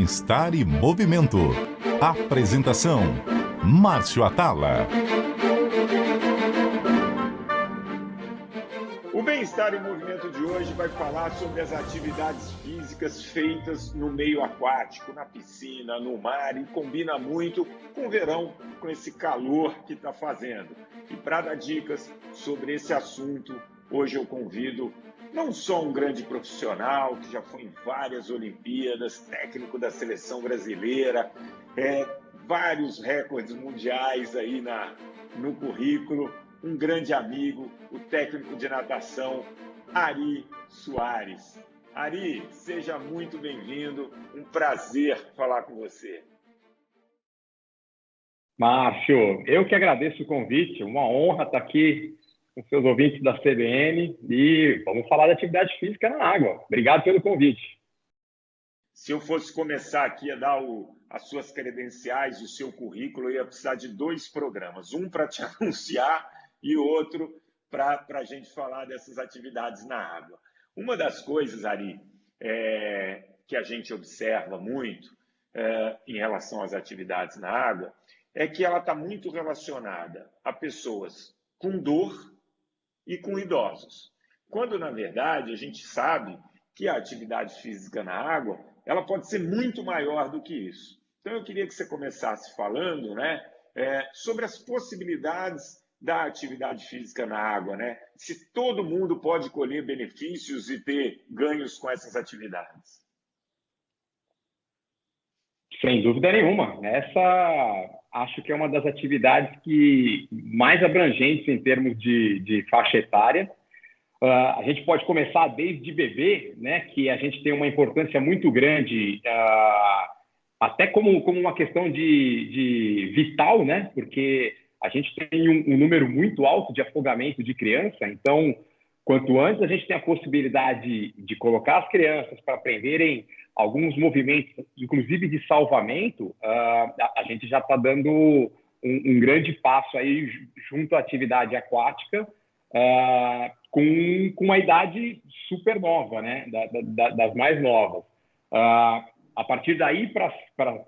Bem-Estar e Movimento. Apresentação: Márcio Atala. O Bem-Estar e Movimento de hoje vai falar sobre as atividades físicas feitas no meio aquático, na piscina, no mar, e combina muito com o verão, com esse calor que está fazendo. E para dar dicas sobre esse assunto, hoje eu convido não só um grande profissional, que já foi em várias Olimpíadas, técnico da seleção brasileira, vários recordes mundiais aí no currículo, um grande amigo, o técnico de natação, Ari Soares. Ari, seja muito bem-vindo, um prazer falar com você. Márcio, eu que agradeço o convite, uma honra estar aqui com seus ouvintes da CBN e vamos falar de atividade física na água. Obrigado pelo convite. Se eu fosse começar aqui a dar as suas credenciais, o seu currículo, eu ia precisar de 2 programas, um para te anunciar e outro para a gente falar dessas atividades na água. Uma das coisas, Ari, que a gente observa muito em relação às atividades na água é que ela está muito relacionada a pessoas com dor e com idosos. Quando, na verdade, a gente sabe que a atividade física na água ela pode ser muito maior do que isso. Então, eu queria que você começasse falando sobre as possibilidades da atividade física na água, se todo mundo pode colher benefícios e ter ganhos com essas atividades. Sem dúvida nenhuma. Essa acho que é uma das atividades mais abrangentes em termos de faixa etária. A gente pode começar desde bebê, que a gente tem uma importância muito grande, até como uma questão de vital, porque a gente tem um número muito alto de afogamento de criança. Então, quanto antes a gente tem a possibilidade de colocar as crianças para aprenderem alguns movimentos, inclusive de salvamento, a gente já está dando um grande passo aí junto à atividade aquática, com uma idade super nova, das mais novas. A partir daí, para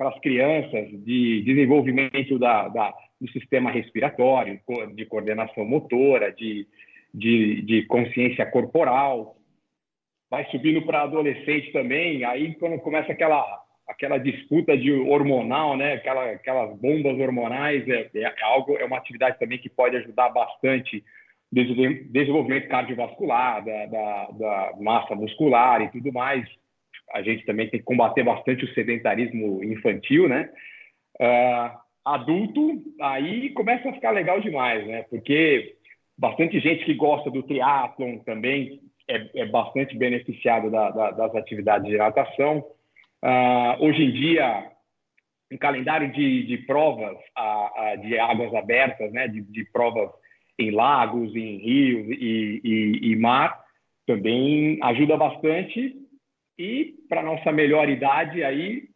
as crianças, de desenvolvimento do sistema respiratório, de coordenação motora, de consciência corporal, vai subindo para adolescente também, aí quando começa aquela disputa hormonal, aquelas bombas hormonais, é uma atividade também que pode ajudar bastante no desenvolvimento cardiovascular, da massa muscular e tudo mais. A gente também tem que combater bastante o sedentarismo infantil, adulto, aí começa a ficar legal demais, porque bastante gente que gosta do triatlon também é bastante beneficiado das atividades de natação. Hoje em dia, um calendário de provas de águas abertas, de provas em lagos, em rios e mar, também ajuda bastante. E, para nossa melhor idade, aí,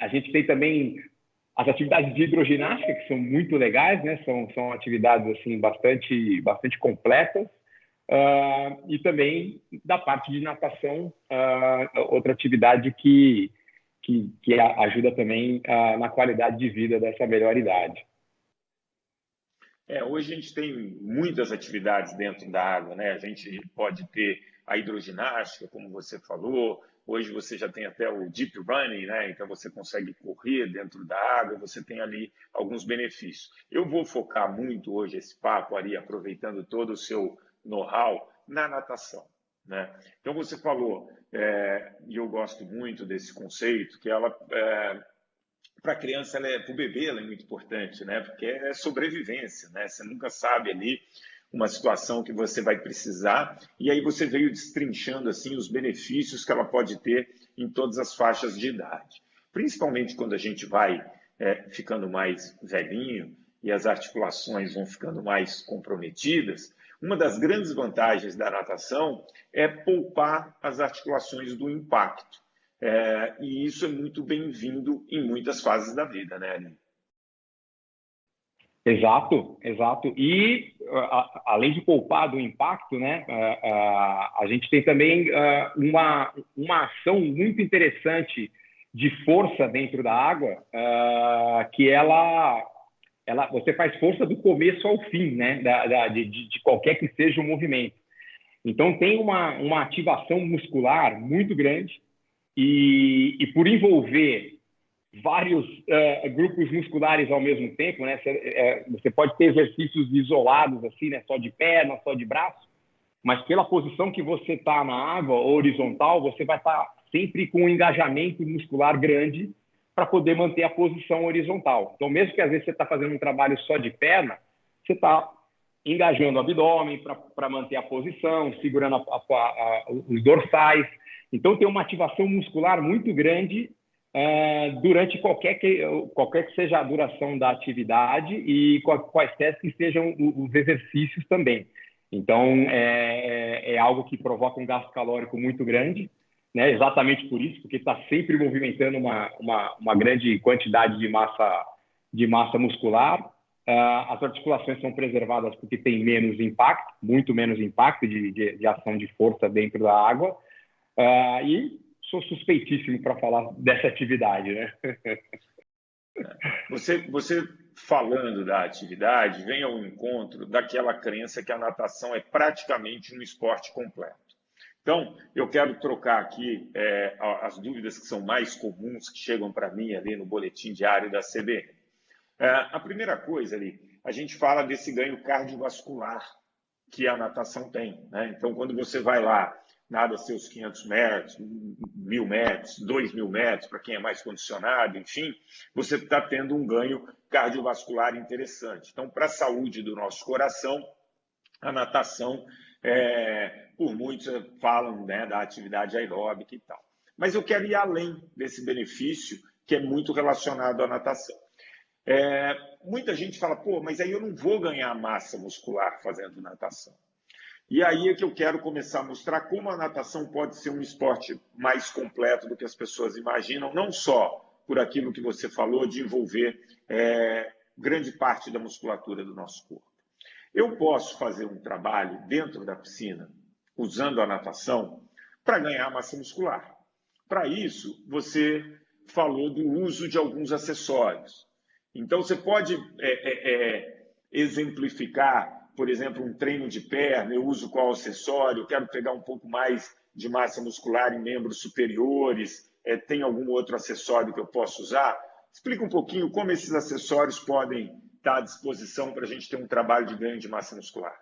a gente tem também as atividades de hidroginástica, que são muito legais, são atividades assim, bastante completas. E também da parte de natação, outra atividade que ajuda também na qualidade de vida dessa melhor idade. Hoje a gente tem muitas atividades dentro da água, A gente pode ter a hidroginástica, como você falou. Hoje você já tem até o deep running, Então você consegue correr dentro da água, você tem ali alguns benefícios. Eu vou focar muito hoje esse papo, Ari, aproveitando todo o seu know-how na natação, Então você falou, e eu gosto muito desse conceito, que ela, para a criança, para o bebê, ela é muito importante, Porque é sobrevivência, Você nunca sabe ali uma situação que você vai precisar, e aí você veio destrinchando assim os benefícios que ela pode ter em todas as faixas de idade. Principalmente quando a gente vai ficando mais velhinho e as articulações vão ficando mais comprometidas, uma das grandes vantagens da natação é poupar as articulações do impacto. E isso é muito bem-vindo em muitas fases da vida, Ari? Exato. E, além de poupar do impacto, a gente tem também uma ação muito interessante de força dentro da água, que você faz força do começo ao fim, né? De qualquer que seja o movimento. Então, tem uma ativação muscular muito grande e por envolver vários grupos musculares ao mesmo tempo, né? Você pode ter exercícios isolados, assim, né? Só de perna, só de braço, mas pela posição que você está na água, horizontal, você vai estar sempre com um engajamento muscular grande para poder manter a posição horizontal. Então, mesmo que às vezes você está fazendo um trabalho só de perna, você está engajando o abdômen para manter a posição, segurando os dorsais. Então, tem uma ativação muscular muito grande durante qualquer que seja a duração da atividade e quaisquer que sejam os exercícios também. Então, é algo que provoca um gasto calórico muito grande, né? Exatamente por isso, porque está sempre movimentando uma grande quantidade de massa muscular. As articulações são preservadas porque tem menos impacto, muito menos impacto de ação de força dentro da água. E sou suspeitíssimo para falar dessa atividade, né? Você falando da atividade, vem ao encontro daquela crença que a natação é praticamente um esporte completo. Então, eu quero trocar aqui as dúvidas que são mais comuns, que chegam para mim ali no boletim diário da CBN. A primeira coisa ali, a gente fala desse ganho cardiovascular que a natação tem, né? Então, quando você vai lá, nada seus 500 metros, 1.000 metros, 2.000 metros, para quem é mais condicionado, enfim, você está tendo um ganho cardiovascular interessante. Então, para a saúde do nosso coração, a natação, por muitos falam, né, da atividade aeróbica e tal. Mas eu quero ir além desse benefício, que é muito relacionado à natação. Muita gente fala, pô, mas aí eu não vou ganhar massa muscular fazendo natação. E aí é que eu quero começar a mostrar como a natação pode ser um esporte mais completo do que as pessoas imaginam, não só por aquilo que você falou de envolver grande parte da musculatura do nosso corpo. Eu posso fazer um trabalho dentro da piscina, usando a natação, para ganhar massa muscular. Para isso, você falou do uso de alguns acessórios. Então, você pode exemplificar, por exemplo, um treino de perna, eu uso qual acessório, eu quero pegar um pouco mais de massa muscular em membros superiores, tem algum outro acessório que eu posso usar? Explica um pouquinho como esses acessórios podem estar à disposição para a gente ter um trabalho de ganho de massa muscular.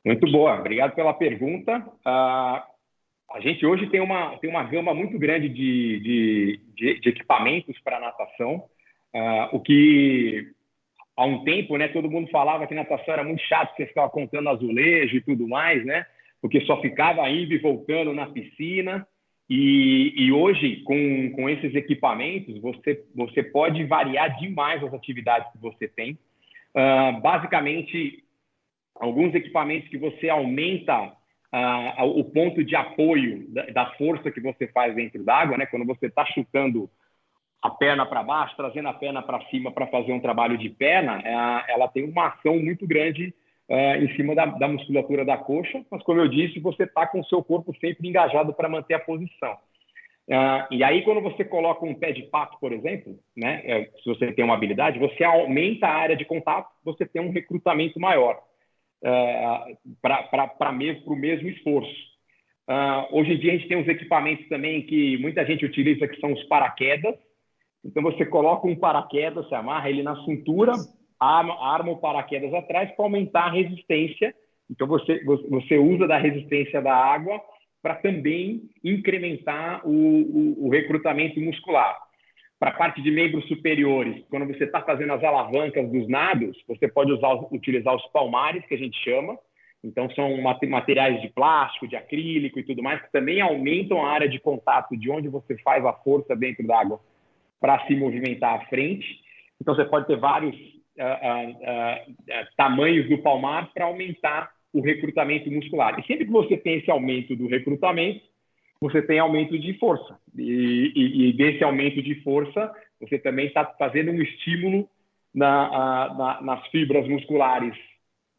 Muito boa, obrigado pela pergunta. A gente hoje tem uma gama muito grande de equipamentos para natação, o que há um tempo, né, todo mundo falava que natação era muito chato, você ficava contando azulejo e tudo mais, né, porque só ficava indo e voltando na piscina. E hoje, com esses equipamentos, você pode variar demais as atividades que você tem. Basicamente, alguns equipamentos que você aumenta o ponto de apoio da força que você faz dentro d'água, né? Quando você está chutando a perna para baixo, trazendo a perna para cima para fazer um trabalho de perna, ela tem uma ação muito grande em cima da musculatura da coxa, mas, como eu disse, você está com o seu corpo sempre engajado para manter a posição. E aí, quando você coloca um pé de pato, por exemplo, né, se você tem uma habilidade, você aumenta a área de contato, você tem um recrutamento maior para o mesmo esforço. Hoje em dia, a gente tem uns equipamentos também que muita gente utiliza, que são os paraquedas. Então, você coloca um paraquedas, você amarra ele na cintura, arma o paraquedas atrás para aumentar a resistência. Então, você usa da resistência da água para também incrementar o recrutamento muscular. Para a parte de membros superiores, quando você está fazendo as alavancas dos nados, você pode utilizar os palmares, que a gente chama. Então, são materiais de plástico, de acrílico e tudo mais, que também aumentam a área de contato de onde você faz a força dentro d'água para se movimentar à frente. Então, você pode ter vários tamanhos do palmar para aumentar o recrutamento muscular. E sempre que você tem esse aumento do recrutamento, você tem aumento de força. E desse aumento de força, você também está fazendo um estímulo nas fibras musculares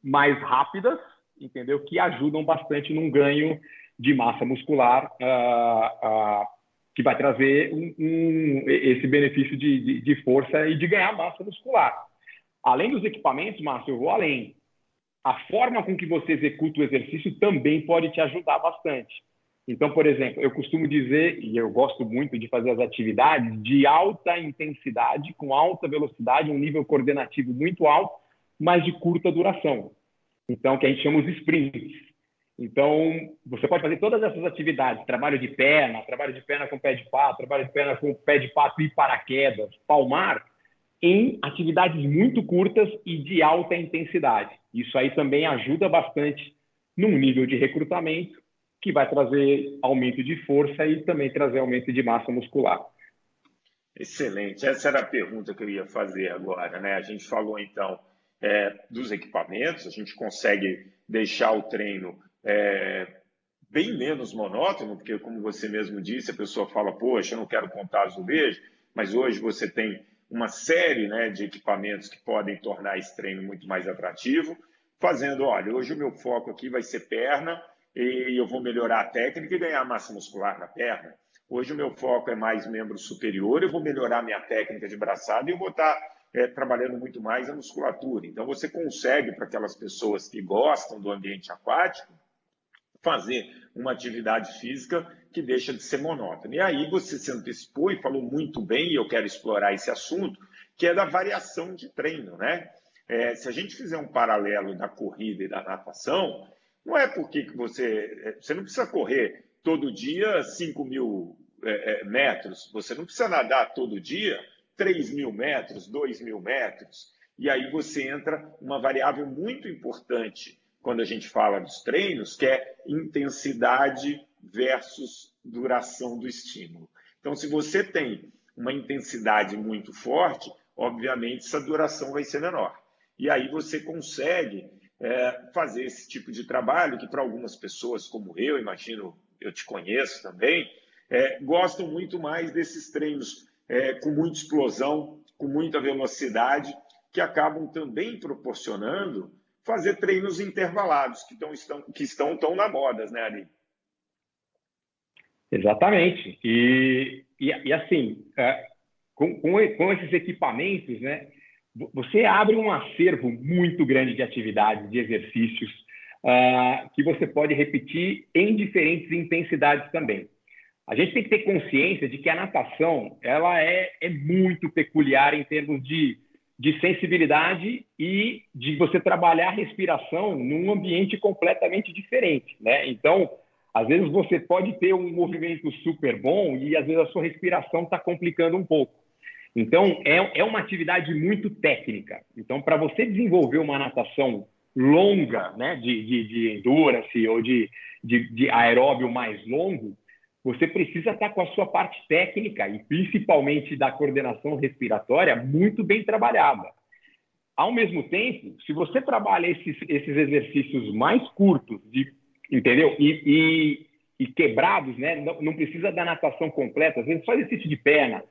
mais rápidas, entendeu? Que ajudam bastante num ganho de massa muscular que vai trazer esse benefício de força e de ganhar massa muscular. Além dos equipamentos, Márcio, eu vou além. A forma com que você executa o exercício também pode te ajudar bastante. Então, por exemplo, eu costumo dizer, e eu gosto muito de fazer as atividades de alta intensidade, com alta velocidade, um nível coordenativo muito alto, mas de curta duração. Então, que a gente chama os sprints. Então, você pode fazer todas essas atividades, trabalho de perna com pé de pato, trabalho de perna com pé de pato e paraquedas, palmar, em atividades muito curtas e de alta intensidade. Isso aí também ajuda bastante num nível de recrutamento, que vai trazer aumento de força e também trazer aumento de massa muscular. Excelente. Essa era a pergunta que eu ia fazer agora, né? A gente falou, então, dos equipamentos, a gente consegue deixar o treino bem menos monótono, porque, como você mesmo disse, a pessoa fala, poxa, eu não quero contar azulejo, mas hoje você tem uma série, né, de equipamentos que podem tornar esse treino muito mais atrativo, fazendo, olha, hoje o meu foco aqui vai ser perna e eu vou melhorar a técnica e ganhar massa muscular na perna. Hoje o meu foco é mais membro superior, eu vou melhorar minha técnica de braçada e eu vou estar trabalhando muito mais a musculatura. Então, você consegue, para aquelas pessoas que gostam do ambiente aquático, fazer uma atividade física que deixa de ser monótona. E aí você se antecipou e falou muito bem, e eu quero explorar esse assunto, que é da variação de treino, né? Se a gente fizer um paralelo da corrida e da natação, não é porque você não precisa correr todo dia 5.000 metros, você não precisa nadar todo dia 3.000 metros, 2.000 metros, e aí você entra uma variável muito importante quando a gente fala dos treinos, que é intensidade versus duração do estímulo. Então, se você tem uma intensidade muito forte, obviamente essa duração vai ser menor. E aí você consegue fazer esse tipo de trabalho que para algumas pessoas, como eu, imagino, eu te conheço também, gostam muito mais desses treinos com muita explosão, com muita velocidade, que acabam também proporcionando fazer treinos intervalados, que estão tão na moda, né, Ari? Exatamente. E assim, com esses equipamentos, né, você abre um acervo muito grande de atividades, de exercícios, que você pode repetir em diferentes intensidades também. A gente tem que ter consciência de que a natação ela é muito peculiar em termos de sensibilidade e de você trabalhar a respiração num ambiente completamente diferente, né? Então, às vezes você pode ter um movimento super bom e às vezes a sua respiração está complicando um pouco. Então, é uma atividade muito técnica. Então, para você desenvolver uma natação longa, né, de endurance ou de aeróbio mais longo, você precisa estar com a sua parte técnica e principalmente da coordenação respiratória muito bem trabalhada. Ao mesmo tempo, se você trabalha esses exercícios mais curtos, entendeu? E quebrados, né? Não precisa da natação completa, às vezes só exercício de perna,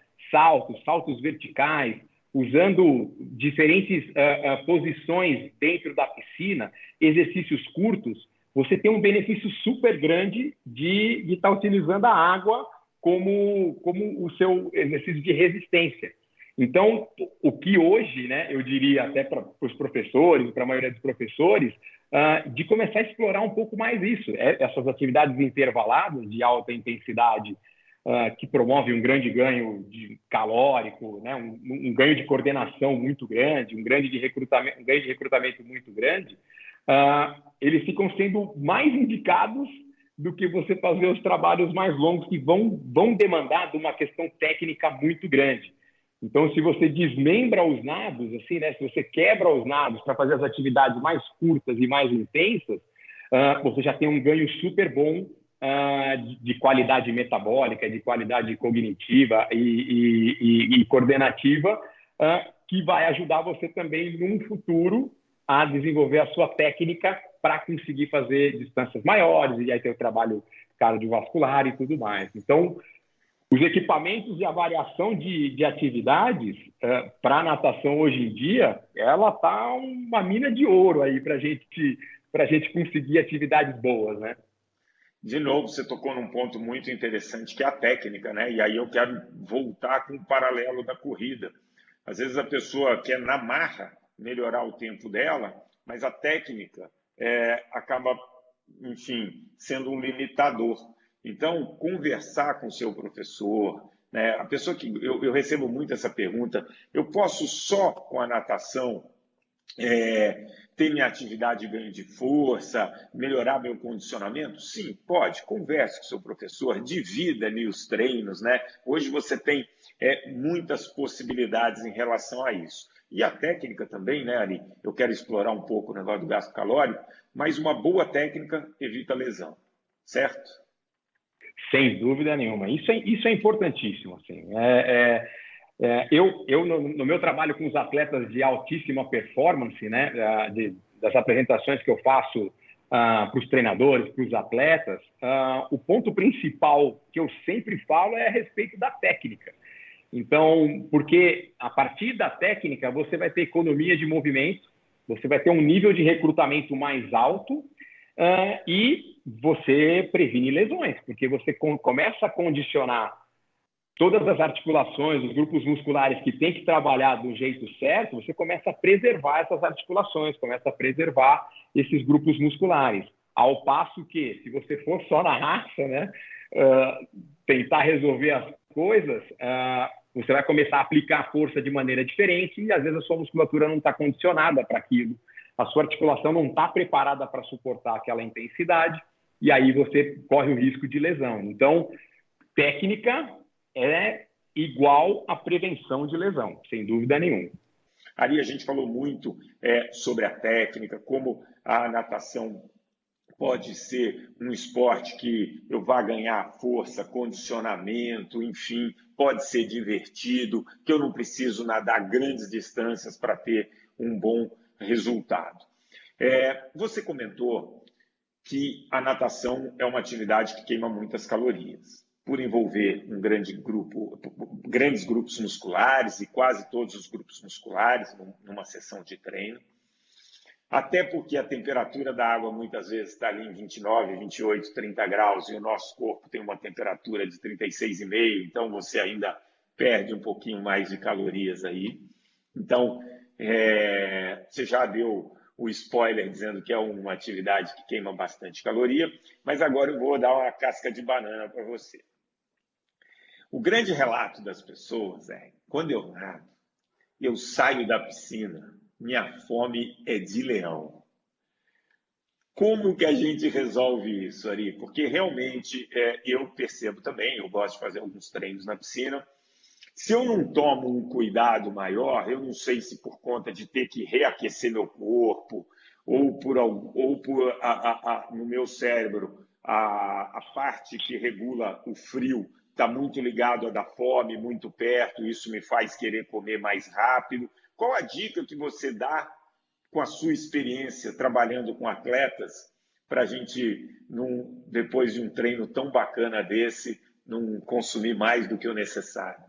saltos verticais, usando diferentes posições dentro da piscina, exercícios curtos, você tem um benefício super grande de estar utilizando a água como o seu exercício de resistência. Então, o que hoje, né, eu diria até para os professores, para a maioria dos professores, de começar a explorar um pouco mais isso, essas atividades intervaladas de alta intensidade, que promovem um grande ganho calórico, né, um ganho de coordenação muito grande, um ganho de recrutamento muito grande, eles ficam sendo mais indicados do que você fazer os trabalhos mais longos que vão demandar de uma questão técnica muito grande. Então, se você desmembra os nados, assim, né, se você quebra os nados para fazer as atividades mais curtas e mais intensas, você já tem um ganho super bom de qualidade metabólica, de qualidade cognitiva e coordenativa, que vai ajudar você também, num futuro, a desenvolver a sua técnica para conseguir fazer distâncias maiores e aí ter o trabalho cardiovascular e tudo mais. Então, os equipamentos e a variação de atividades para a natação hoje em dia, ela está uma mina de ouro aí para a gente conseguir atividades boas, né? De novo, você tocou num ponto muito interessante, que é a técnica, né? E aí eu quero voltar com o paralelo da corrida. Às vezes a pessoa quer, na marra, melhorar o tempo dela, mas a técnica acaba, enfim, sendo um limitador. Então, conversar com o seu professor, né? A pessoa que eu recebo muito essa pergunta, eu posso só com a natação ter minha atividade de ganho de força, melhorar meu condicionamento? Sim, pode. Converse com o seu professor, divida ali os treinos, né? Hoje você tem muitas possibilidades em relação a isso. E a técnica também, né, Ari? Eu quero explorar um pouco o negócio do gasto calórico, mas uma boa técnica evita lesão, certo? Sem dúvida nenhuma. Isso é importantíssimo. Assim. Eu no meu trabalho com os atletas de altíssima performance, né, das apresentações que eu faço para os treinadores, para os atletas, o ponto principal que eu sempre falo é a respeito da técnica. Então, porque a partir da técnica você vai ter economia de movimento, você vai ter um nível de recrutamento mais alto e você previne lesões, porque você começa a condicionar todas as articulações, os grupos musculares que tem que trabalhar do jeito certo, você começa a preservar essas articulações, começa a preservar esses grupos musculares. Ao passo que, se você for só na raça, né, tentar resolver as coisas, você vai começar a aplicar força de maneira diferente e, às vezes, a sua musculatura não está condicionada para aquilo. A sua articulação não está preparada para suportar aquela intensidade e aí você corre o risco de lesão. Então, técnica é igual à prevenção de lesão, sem dúvida nenhuma. Ali a gente falou muito sobre a técnica, como a natação pode ser um esporte que eu vá ganhar força, condicionamento, enfim, pode ser divertido, que eu não preciso nadar grandes distâncias para ter um bom resultado. Você comentou que a natação é uma atividade que queima muitas calorias, por envolver grandes grupos musculares e quase todos os grupos musculares numa sessão de treino. Até porque a temperatura da água muitas vezes está ali em 29, 28, 30 graus e o nosso corpo tem uma temperatura de 36,5, então você ainda perde um pouquinho mais de calorias aí. Então, você já deu o spoiler dizendo que é uma atividade que queima bastante caloria, mas agora eu vou dar uma casca de banana para você. O grande relato das pessoas é, quando eu nado, eu saio da piscina, minha fome é de leão. Como que a gente resolve isso, Ari? Porque realmente eu percebo também, eu gosto de fazer alguns treinos na piscina. Se eu não tomo um cuidado maior, eu não sei se por conta de ter que reaquecer meu corpo ou no meu cérebro, a parte que regula o frio está muito ligado a da fome, muito perto, isso me faz querer comer mais rápido. Qual a dica que você dá com a sua experiência trabalhando com atletas para a gente, depois de um treino tão bacana desse, não consumir mais do que o necessário?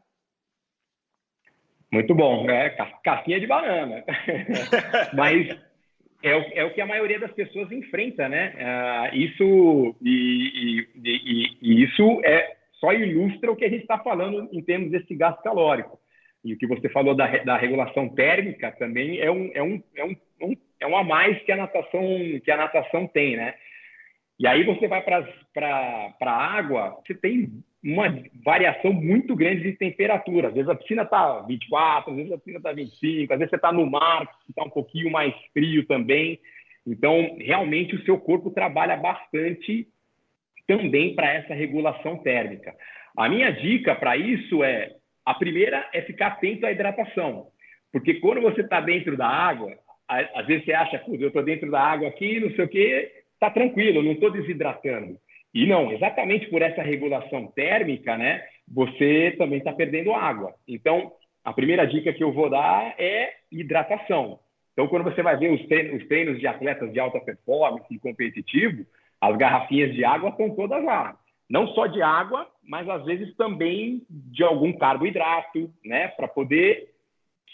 Muito bom, casquinha de banana. Mas é o que a maioria das pessoas enfrenta, né? Isso só ilustra o que a gente está falando em termos desse gasto calórico. E o que você falou da regulação térmica também é um a mais que a natação tem, né? E aí você vai para a água, você tem uma variação muito grande de temperatura. Às vezes a piscina está 24, às vezes a piscina está 25, às vezes você está no mar, que está um pouquinho mais frio também. Então, realmente, o seu corpo trabalha bastante também para essa regulação térmica. A minha dica para isso a primeira é ficar atento à hidratação. Porque quando você está dentro da água, às vezes você acha, eu estou dentro da água aqui, não sei o quê, está tranquilo, eu não estou desidratando. E não, exatamente por essa regulação térmica, né, você também está perdendo água. Então, a primeira dica que eu vou dar é hidratação. Então, quando você vai ver os treinos de atletas de alta performance e competitivo, as garrafinhas de água estão todas lá. Não só de água, mas às vezes também de algum carboidrato, né, para poder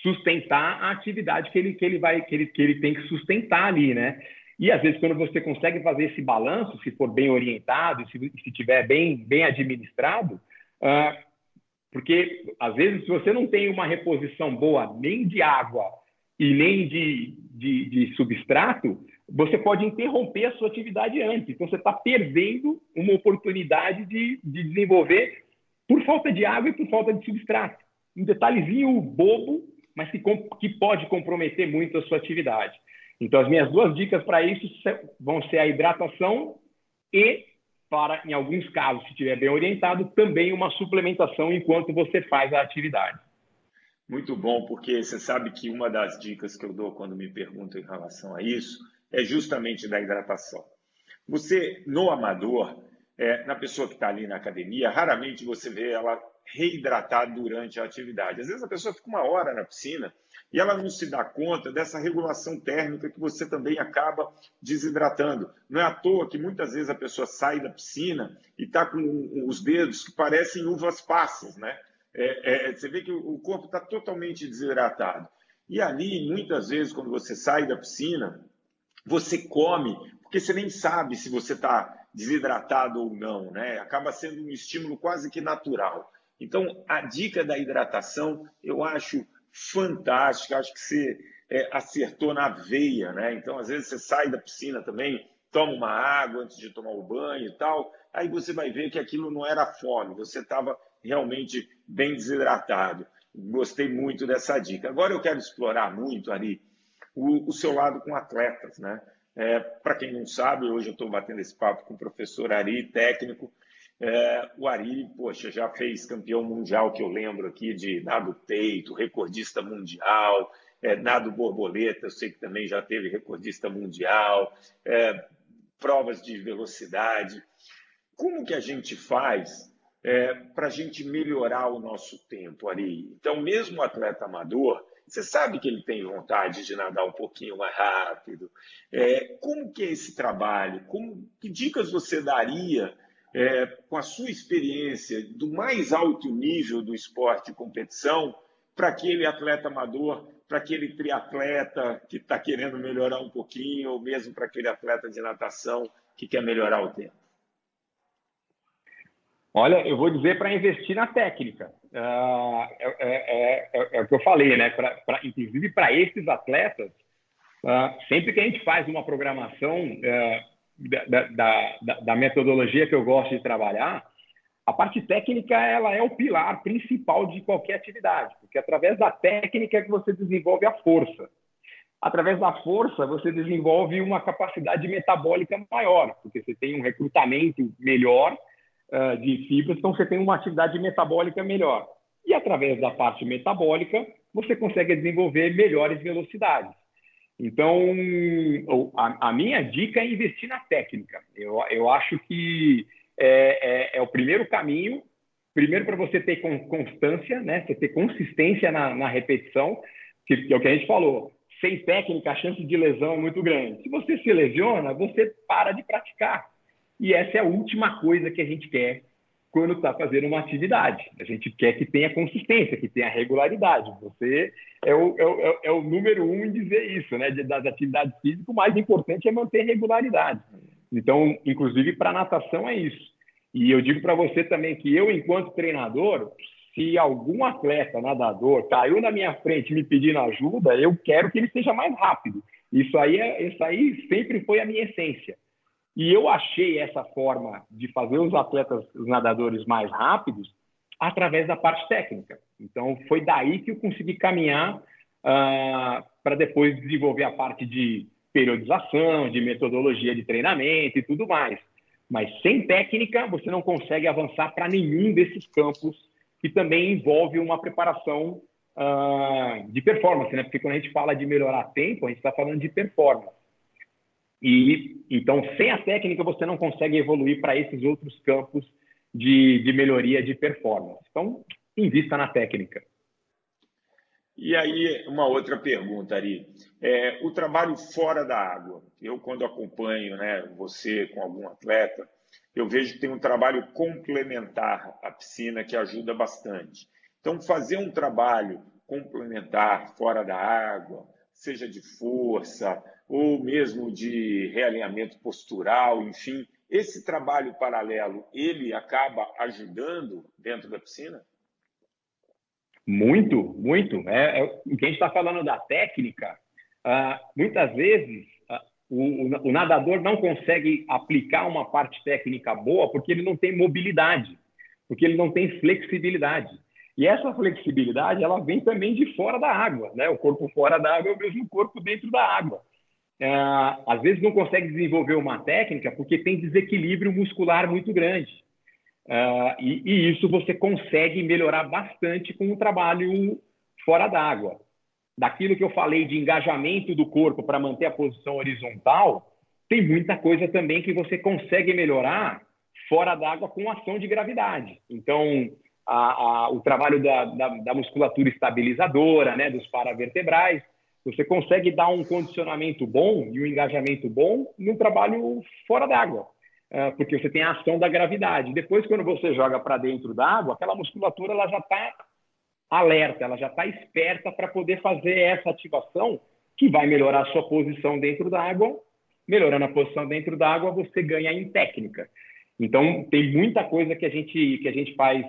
sustentar a atividade que ele tem que sustentar ali, né? E, às vezes, quando você consegue fazer esse balanço, se for bem orientado, se estiver bem administrado, porque, às vezes, se você não tem uma reposição boa nem de água e nem de substrato, você pode interromper a sua atividade antes. Então, você está perdendo uma oportunidade de desenvolver por falta de água e por falta de substrato. Um detalhezinho bobo, mas que pode comprometer muito a sua atividade. Então, as minhas 2 dicas para isso vão ser a hidratação e, em alguns casos, se estiver bem orientado, também uma suplementação enquanto você faz a atividade. Muito bom, porque você sabe que uma das dicas que eu dou quando me perguntam em relação a isso é justamente da hidratação. Você, no amador, na pessoa que está ali na academia, raramente você vê ela reidratar durante a atividade. Às vezes a pessoa fica 1 hora na piscina e ela não se dá conta dessa regulação térmica que você também acaba desidratando. Não é à toa que muitas vezes a pessoa sai da piscina e está com os dedos que parecem uvas passas, né? Você vê que o corpo está totalmente desidratado. E ali, muitas vezes, quando você sai da piscina, você come, porque você nem sabe se você está desidratado ou não, né? Acaba sendo um estímulo quase que natural. Então, a dica da hidratação eu acho fantástica, acho que você acertou na veia, né? Então, às vezes você sai da piscina também, toma uma água antes de tomar o banho e tal, aí você vai ver que aquilo não era fome, você estava realmente bem desidratado. Gostei muito dessa dica. Agora eu quero explorar muito, Ari, o seu lado com atletas, né? Para quem não sabe, hoje eu estou batendo esse papo com o professor Ari, técnico. O Ari, poxa, já fez campeão mundial, que eu lembro aqui, de nado peito, recordista mundial, nado borboleta, eu sei que também já teve recordista mundial, provas de velocidade. Como que a gente faz para a gente melhorar o nosso tempo, Ari? Então, mesmo o atleta amador, você sabe que ele tem vontade de nadar um pouquinho mais rápido. Como que é esse trabalho? Que dicas você daria com a sua experiência do mais alto nível do esporte de competição para aquele atleta amador, para aquele triatleta que está querendo melhorar um pouquinho, ou mesmo para aquele atleta de natação que quer melhorar o tempo? Olha, eu vou dizer para investir na técnica. É o que eu falei, né? Inclusive para esses atletas, sempre que a gente faz uma programação da metodologia que eu gosto de trabalhar, a parte técnica ela é o pilar principal de qualquer atividade, porque através da técnica é que você desenvolve a força. Através da força, você desenvolve uma capacidade metabólica maior, porque você tem um recrutamento melhor de fibras, então você tem uma atividade metabólica melhor. E através da parte metabólica, você consegue desenvolver melhores velocidades. Então, a minha dica é investir na técnica. Eu acho que é o primeiro caminho, primeiro para você ter constância, né? Você ter consistência na repetição, que é o que a gente falou. Sem técnica, a chance de lesão é muito grande. Se você se lesiona, você para de praticar. E essa é a última coisa que a gente quer quando está fazendo uma atividade. A gente quer que tenha consistência, que tenha regularidade. Você é o número 1 em dizer isso, né? Das atividades físicas, o mais importante é manter regularidade. Então, inclusive, para a natação é isso. E eu digo para você também que eu, enquanto treinador, se algum atleta nadador caiu na minha frente me pedindo ajuda, eu quero que ele seja mais rápido. Isso aí sempre foi a minha essência. E eu achei essa forma de fazer os nadadores mais rápidos através da parte técnica. Então, foi daí que eu consegui caminhar para depois desenvolver a parte de periodização, de metodologia de treinamento e tudo mais. Mas sem técnica, você não consegue avançar para nenhum desses campos que também envolve uma preparação de performance, né? Porque quando a gente fala de melhorar tempo, a gente está falando de performance. E então, sem a técnica, você não consegue evoluir para esses outros campos de melhoria de performance. Então, invista na técnica. E aí, uma outra pergunta, Ari. O trabalho fora da água. Eu, quando acompanho, né, você com algum atleta, eu vejo que tem um trabalho complementar à piscina que ajuda bastante. Então, fazer um trabalho complementar fora da água, seja de força, ou mesmo de realinhamento postural, enfim, esse trabalho paralelo, ele acaba ajudando dentro da piscina? Muito, muito. O que a gente está falando da técnica, muitas vezes o nadador não consegue aplicar uma parte técnica boa porque ele não tem mobilidade, porque ele não tem flexibilidade. E essa flexibilidade, ela vem também de fora da água, né? O corpo fora da água é o mesmo corpo dentro da água. Às vezes não consegue desenvolver uma técnica porque tem desequilíbrio muscular muito grande. E isso você consegue melhorar bastante com o trabalho fora d'água. Daquilo que eu falei de engajamento do corpo para manter a posição horizontal, tem muita coisa também que você consegue melhorar fora d'água com ação de gravidade. Então, o trabalho da musculatura estabilizadora, né, dos paravertebrais, você consegue dar um condicionamento bom e um engajamento bom no trabalho fora d'água. Porque você tem a ação da gravidade. Depois, quando você joga para dentro d'água, aquela musculatura ela já está alerta, ela já está esperta para poder fazer essa ativação que vai melhorar a sua posição dentro d'água. Melhorando a posição dentro d'água, você ganha em técnica. Então, tem muita coisa que a gente faz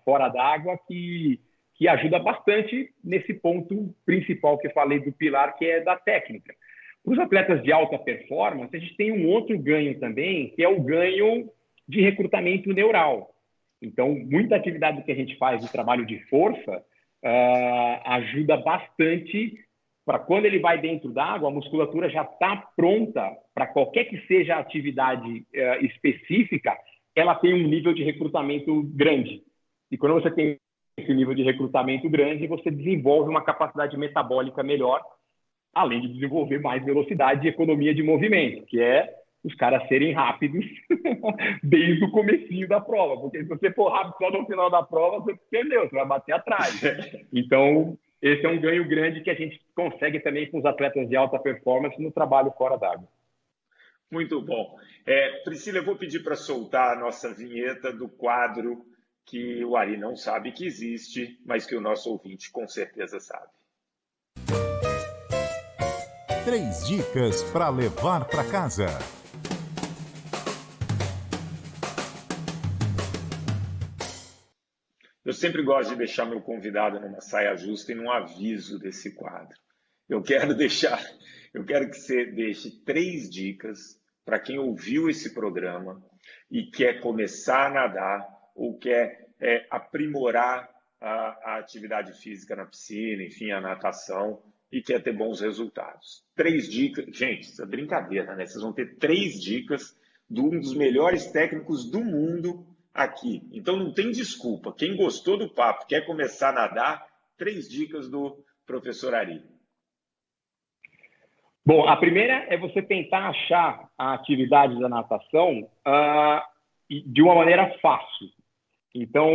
fora d'água que ajuda bastante nesse ponto principal que eu falei do pilar, que é da técnica. Os atletas de alta performance, a gente tem um outro ganho também, que é o ganho de recrutamento neural. Então, muita atividade que a gente faz de trabalho de força ajuda bastante para quando ele vai dentro d'água, a musculatura já está pronta para qualquer que seja a atividade específica, ela tem um nível de recrutamento grande. E quando você tem esse nível de recrutamento grande, você desenvolve uma capacidade metabólica melhor, além de desenvolver mais velocidade e economia de movimento, que é os caras serem rápidos desde o comecinho da prova. Porque se você for rápido só no final da prova, você perdeu, você vai bater atrás. Então, esse é um ganho grande que a gente consegue também com os atletas de alta performance no trabalho fora d'água. Muito bom. Priscila, eu vou pedir para soltar a nossa vinheta do quadro que o Ari não sabe que existe, mas que o nosso ouvinte com certeza sabe. 3 dicas para levar para casa. Eu sempre gosto de deixar meu convidado numa saia justa e num aviso desse quadro. Eu quero que você deixe 3 dicas para quem ouviu esse programa e quer começar a nadar ou quer aprimorar a atividade física na piscina, enfim, a natação, e quer ter bons resultados. 3 dicas. Gente, isso é brincadeira, né? Vocês vão ter 3 dicas de um dos melhores técnicos do mundo aqui. Então não tem desculpa. Quem gostou do papo, quer começar a nadar, 3 dicas do professor Ari. Bom, a primeira é você tentar achar a atividade da natação de uma maneira fácil. Então,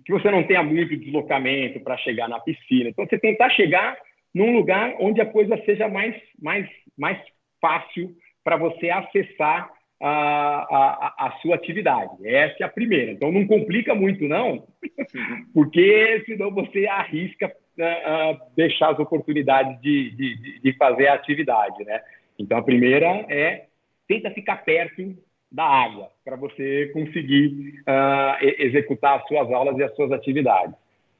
que você não tenha muito deslocamento para chegar na piscina. Então, você tentar chegar num lugar onde a coisa seja mais fácil para você acessar a sua atividade. Essa é a primeira. Então, não complica muito, não, porque senão você arrisca deixar as oportunidades de fazer a atividade, né? Então, a primeira é tenta ficar perto da água para você conseguir executar as suas aulas e as suas atividades.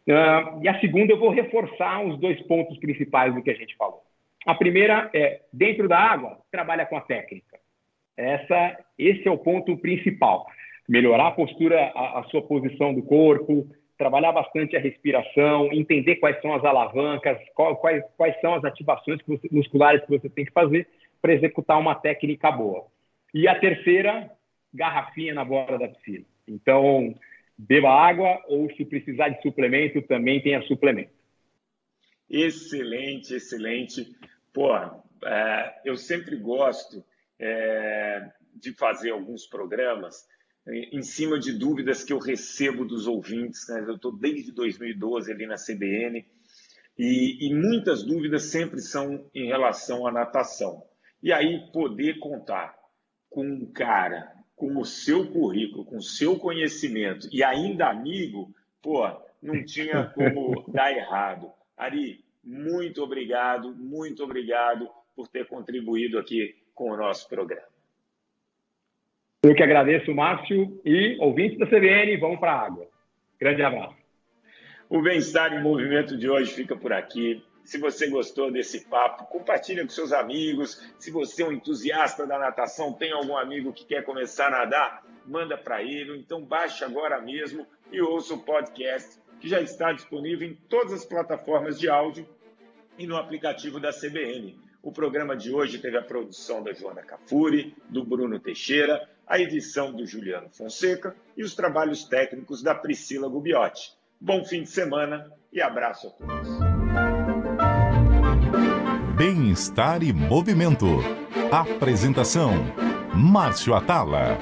E a segunda, eu vou reforçar os 2 pontos principais do que a gente falou. A primeira é, dentro da água, trabalha com a técnica. Esse é o ponto principal. Melhorar a postura, a sua posição do corpo, trabalhar bastante a respiração, entender quais são as alavancas, quais são as ativações musculares que você tem que fazer para executar uma técnica boa. E a terceira, garrafinha na borda da piscina. Então, beba água ou, se precisar de suplemento, também tenha suplemento. Excelente, excelente. Pô, eu sempre gosto de fazer alguns programas em cima de dúvidas que eu recebo dos ouvintes, né? Eu estou desde 2012 ali na CBN e muitas dúvidas sempre são em relação à natação. E aí poder contar com um cara com o seu currículo, com o seu conhecimento e ainda amigo, pô, não tinha como dar errado. Ari, muito obrigado, muito obrigado. por ter contribuído aqui com o nosso programa. Eu que agradeço, Márcio, e ouvintes da CBN, vamos para a água. Grande abraço. O Bem-Estar em Movimento de hoje fica por aqui. Se você gostou desse papo, compartilha com seus amigos. Se você é um entusiasta da natação, tem algum amigo que quer começar a nadar, manda para ele. Então baixe agora mesmo e ouça o podcast, que já está disponível em todas as plataformas de áudio e no aplicativo da CBN. O programa de hoje teve a produção da Joana Cafuri, do Bruno Teixeira, a edição do Juliano Fonseca e os trabalhos técnicos da Priscila Gubiotti. Bom fim de semana e abraço a todos. Bem-Estar e Movimento. Apresentação: Márcio Atala.